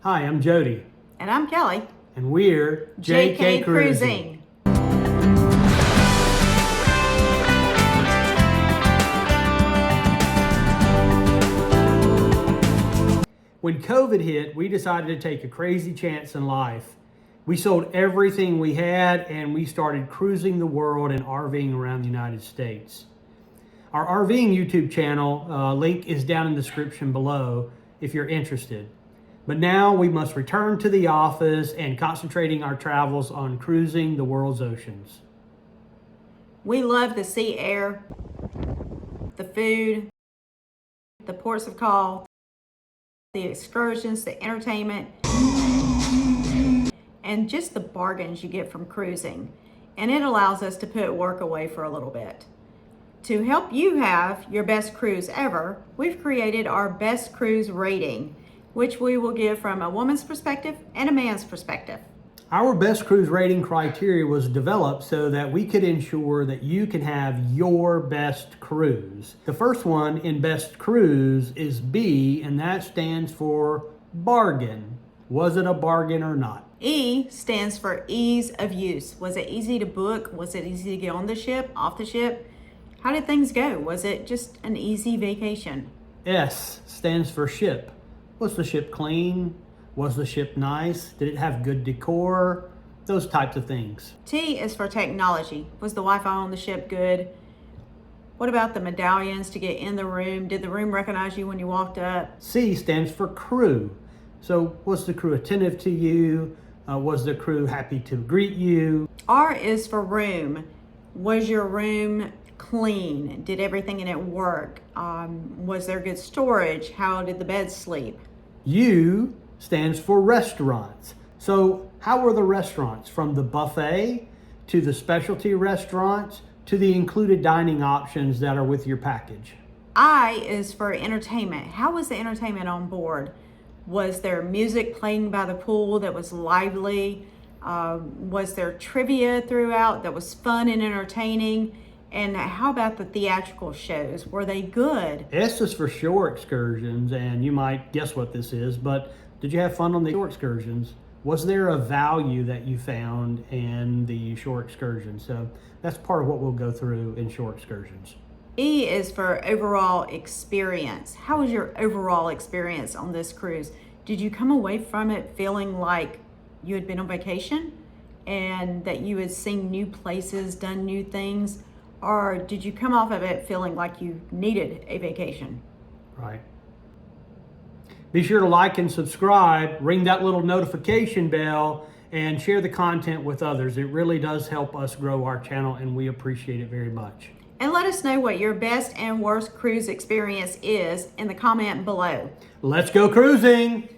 Hi, I'm Jody. And I'm Kelly. And we're JK Cruising. When COVID hit, we decided to take a crazy chance in life. We sold everything we had and we started cruising the world and RVing around the United States. Our RVing YouTube channel, link is down in the description below if you're interested. But now we must return to the office and concentrating our travels on cruising the world's oceans. We love the sea air, the food, the ports of call, the excursions, the entertainment, and just the bargains you get from cruising. And it allows us to put work away for a little bit. To help you have your best cruise ever, we've created our best cruise rating, which we will give from a woman's perspective and a man's perspective. Our best cruise rating criteria was developed so that we could ensure that you can have your best cruise. The first one in best cruise is B, and that stands for bargain. Was it a bargain or not? E stands for ease of use. Was it easy to book? Was it easy to get on the ship, off the ship? How did things go? Was it just an easy vacation? S stands for ship. Was the ship clean? Was the ship nice? Did it have good decor? Those types of things. T is for technology. Was the Wi-Fi on the ship good? What about the medallions to get in the room? Did the room recognize you when you walked up? C stands for crew. So was the crew attentive to you? Was the crew happy to greet you? R is for room. Was your room clean? Did everything in it work? Was there good storage? How did the beds sleep? U stands for restaurants. So how were the restaurants? From the buffet to the specialty restaurants to the included dining options that are with your package. I is for entertainment. How was the entertainment on board? Was there music playing by the pool that was lively? Was there trivia throughout that was fun and entertaining? And how about the theatrical shows? Were they good? S is for shore excursions, and you might guess what this is, but did you have fun on the shore excursions? Was there a value that you found in the shore excursions? So that's part of what we'll go through in shore excursions. E is for overall experience. How was your overall experience on this cruise? Did you come away from it feeling like you had been on vacation and that you had seen new places, done new things? Or did you come off of it feeling like you needed a vacation? Right. Be sure to like and subscribe, ring that little notification bell, and share the content with others. It really does help us grow our channel, and we appreciate it very much. And let us know what your best and worst cruise experience is in the comment below. Let's go cruising!